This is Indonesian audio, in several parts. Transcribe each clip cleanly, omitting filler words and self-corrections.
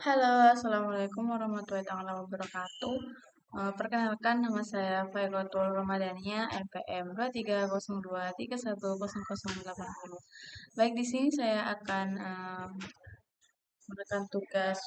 Halo, Assalamualaikum warahmatullahi taala wabarakatuh. Perkenalkan nama saya Fairotul Ramadhania, NPM 2302310080. Baik, di sini saya akan memberikan tugas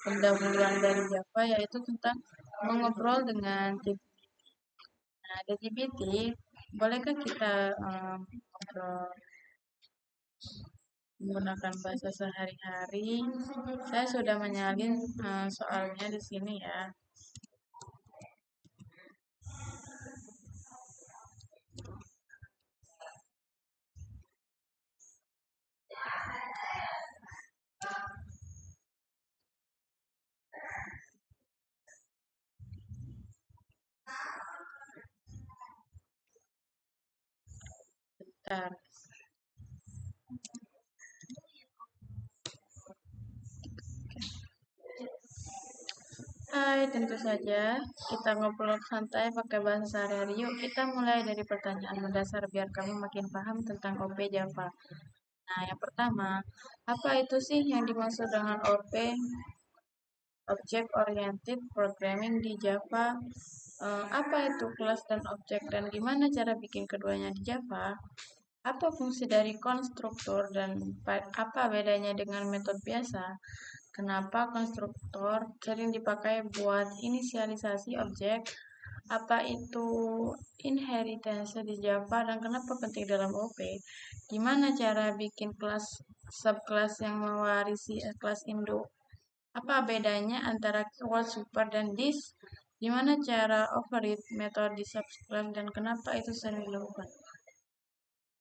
pendahuluan dari Java, yaitu tentang mengobrol dengan GPT. Nah, GPT, bolehkah kita ngobrol menggunakan bahasa sehari-hari? Saya sudah menyalin soalnya di sini ya. Bentar. Hai, tentu saja kita ngobrol santai pakai bahasa sehari-hari. Yuk kita mulai dari pertanyaan mendasar biar kamu makin paham tentang OP Java. Nah, yang pertama, apa itu sih yang dimaksud dengan OP, Object Oriented Programming di Java? Apa itu kelas dan objek dan gimana cara bikin keduanya di Java? Apa fungsi dari konstruktor dan apa bedanya dengan metode biasa? Kenapa konstruktor sering dipakai buat inisialisasi objek? Apa itu inheritance di Java dan kenapa penting dalam OP? Gimana cara bikin kelas subclass yang mewarisi kelas induk? Apa bedanya antara keyword super dan this? Gimana cara override metode di subclass dan kenapa itu sering dilakukan?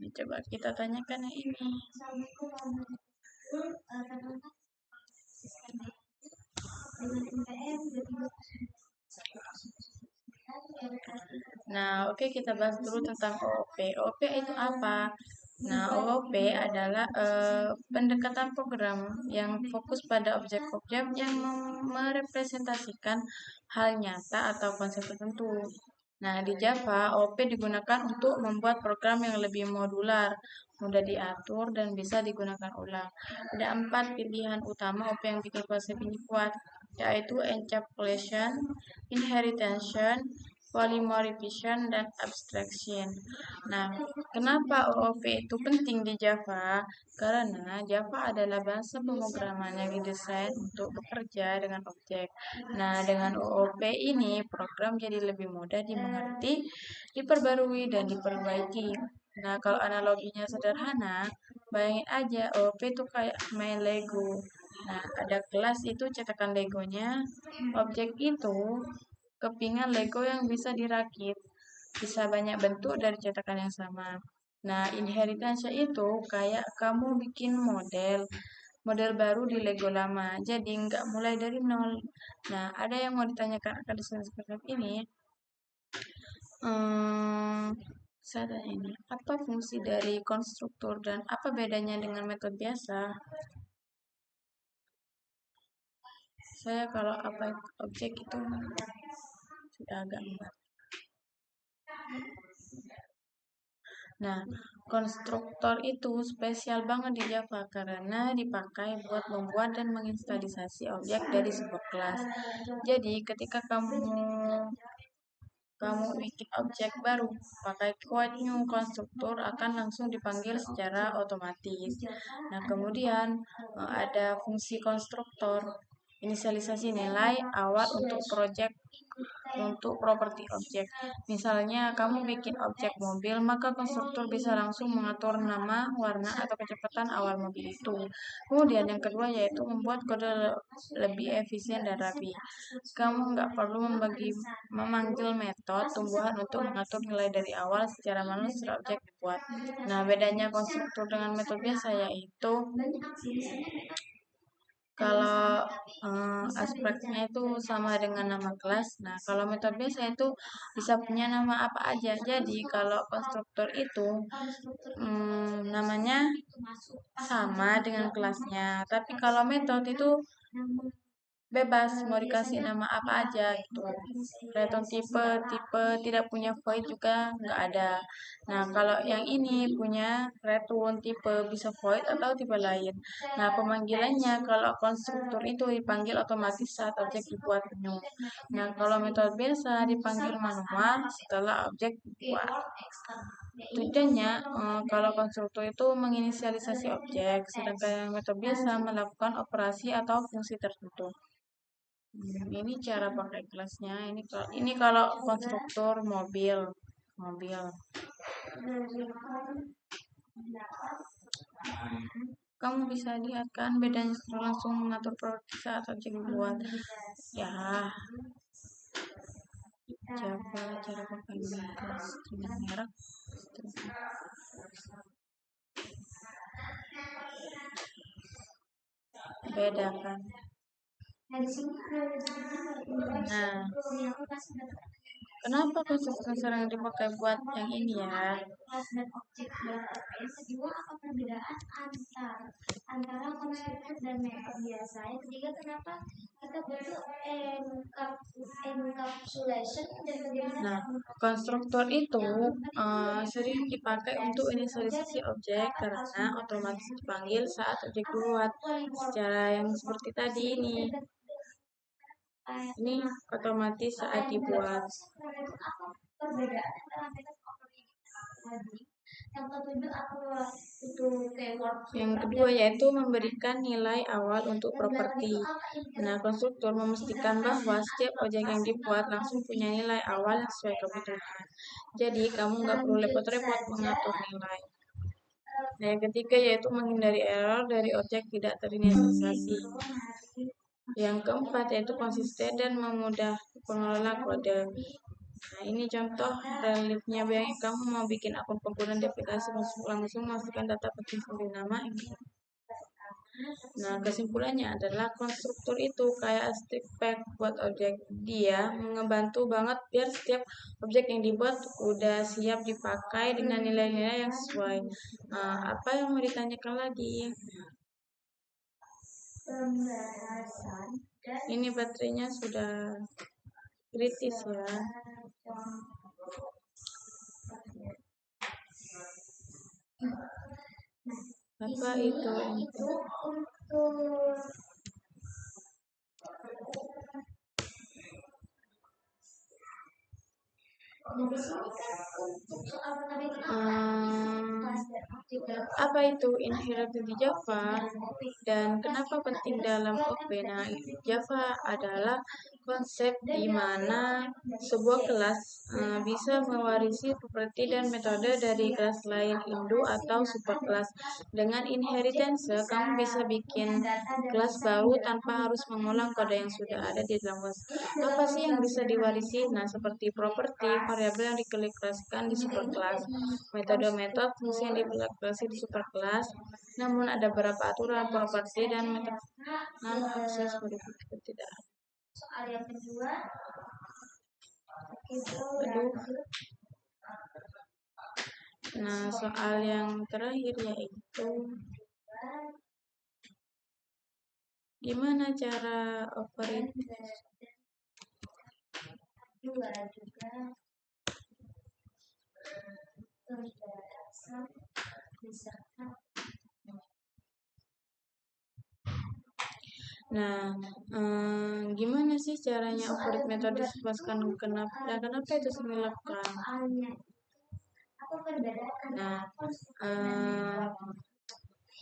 Nah, coba kita tanyakan yang ini. Nah, oke kita bahas dulu tentang OOP. OOP itu apa? Nah, OOP adalah pendekatan program yang fokus pada objek-objek yang merepresentasikan hal nyata atau konsep tertentu. Nah, di Java, OOP digunakan untuk membuat program yang lebih modular, mudah diatur, dan bisa digunakan ulang. Ada 4 pilihan utama OOP yang bikin konsep ini kuat, yaitu encapsulation, inheritance, polymorphism, dan abstraction. Nah, kenapa OOP itu penting di Java? Karena Java adalah bahasa pemrograman yang didesain untuk bekerja dengan objek. Nah, dengan OOP ini, program jadi lebih mudah dimengerti, diperbarui, dan diperbaiki. Nah, kalau analoginya sederhana, bayangin aja OOP itu kayak main Lego. Nah, ada kelas itu cetakan Legonya, objek itu kepingan Lego yang bisa dirakit, bisa banyak bentuk dari cetakan yang sama. Nah, inheritance itu kayak kamu bikin model baru di Lego lama, jadi nggak mulai dari nol. Nah, ada yang mau ditanyakan akan desain seperti ini? Hmm, saya tanya ini, apa fungsi dari konstruktor dan apa bedanya dengan metode biasa? Saya kalau apa objek itu sudah agak enggak. Nah, konstruktor itu spesial banget di Java karena dipakai buat membuat dan menginstalisasi objek dari sebuah kelas. Jadi, ketika kamu bikin objek baru pakai keyword new, konstruktor akan langsung dipanggil secara otomatis. Nah, kemudian ada fungsi konstruktor, inisialisasi nilai awal untuk project untuk properti objek. Misalnya, kamu bikin objek mobil, maka konstruktor bisa langsung mengatur nama, warna, atau kecepatan awal mobil itu. Kemudian yang kedua yaitu membuat kode lebih efisien dan rapi. Kamu nggak perlu memanggil metode tumbuhan untuk mengatur nilai dari awal secara manual setelah objek dibuat. Nah, bedanya konstruktor dengan metode biasa yaitu kalau aspeknya itu sama dengan nama kelas. Nah, kalau metode biasa itu bisa punya nama apa aja. Jadi, kalau konstruktor itu namanya sama dengan kelasnya. Tapi kalau metode itu bebas mau dikasih nama apa aja gitu. Return tipe tidak punya void juga nggak ada. Nah, kalau yang ini punya return tipe bisa void atau tipe lain. Nah, pemanggilannya kalau konstruktor itu dipanggil otomatis saat objek dibuat new. Nah, kalau metode biasa dipanggil manual setelah objek dibuat. Tujuannya, kalau konstruktor itu menginisialisasi objek, sedangkan metode biasa melakukan operasi atau fungsi tertentu. Ini cara pakai kelasnya. Ini kalau konstruktor mobil, mobil. Kamu bisa lihat kan bedanya setelah langsung mengatur produksi saat objek dibuat. Ya, Java cara pakai kelas dengan merek. Beda kan? Nah, kenapa konstruktor sering dipakai buat yang ini ya? Nah, konstruktor itu sering dipakai untuk inisialisasi objek karena otomatis dipanggil saat objek dibuat secara yang seperti tadi ini. Ini otomatis saat dibuat. Yang kedua yaitu memberikan nilai awal untuk properti. Nah, konstruktor memastikan bahwa setiap objek yang dibuat langsung punya nilai awal yang sesuai kebutuhan. Jadi, kamu nggak perlu repot-repot mengatur nilai. Nah, yang ketiga yaitu menghindari error dari objek tidak terinisialisasi. Yang keempat yaitu konsisten dan memudah pengelola kode. Nah, ini contoh reliefnya. Bayangin kamu mau bikin akun pengguna di aplikasi langsung masukkan data penting seperti nama, email. Nah, kesimpulannya adalah konstruktor itu kayak stick pack buat objek. Dia ngebantu banget biar setiap objek yang dibuat udah siap dipakai dengan nilai-nilai yang sesuai. Nah, apa yang mau ditanyakan lagi? Ini baterainya sudah kritis ya. Apa itu? Apa itu inheritance di Java dan kenapa penting dalam OP? Nah, Java adalah konsep di mana sebuah kelas bisa mewarisi properti dan metode dari kelas lain Indo atau superkelas. Dengan inheritance, kamu bisa bikin kelas baru tanpa harus mengulang kode yang sudah ada di dalam kelas. Apa sih yang bisa diwarisi? Nah, seperti properti, variabel yang dikelaskan di superkelas, metode-metode fungsi yang dikelaskan di superkelas. Namun ada beberapa aturan properti dan metode non-akses modifikasi tidak ada. Aduh. Nah, soal yang terakhir yaitu gimana cara operate Nah, gimana sih caranya operate metode dijelaskan kenapa dan kenapa itu sering dilakukan? Nah,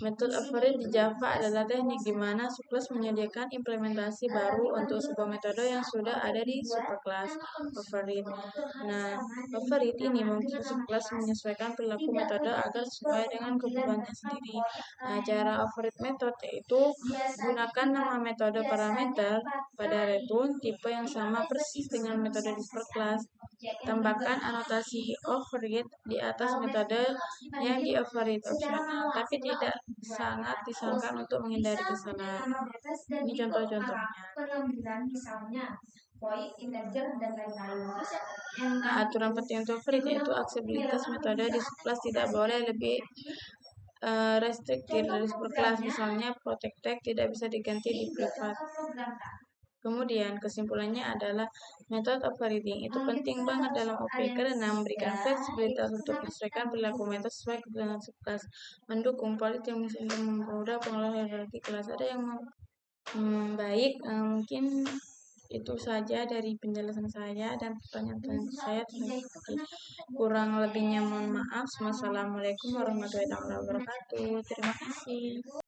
metode operate di Java adalah teknik di mana subclass menyediakan implementasi baru untuk sebuah metode yang sudah ada di superclass operate. Nah, operate ini membuat subclass menyesuaikan perilaku metode agar sesuai dengan kebutuhannya sendiri. Nah, cara operate metode yaitu gunakan nama metode parameter pada return tipe yang sama persis dengan metode di superclass. Tambahkan anotasi override di atas metode yang di override opsional, tapi tidak sangat disarankan untuk menghindari kesalahan. Ini contoh-contohnya. Nah, aturan penting untuk override yaitu aksesibilitas metode di subclass tidak boleh lebih restriktif dari superclass. Misalnya protect tag tidak bisa diganti di privat. Kemudian kesimpulannya adalah method of reading itu penting banget dalam OP karena memberikan fleksibilitas untuk menyesuaikan perilaku metode sesuai kebutuhan kelas, mendukung politik yang mempermudah pengelolaan hierarki kelas. Ada yang baik, mungkin itu saja dari penjelasan saya dan pertanyaan saya tentang seperti kurang lebihnya mohon maaf. Wassalamualaikum warahmatullahi wabarakatuh. Terima kasih.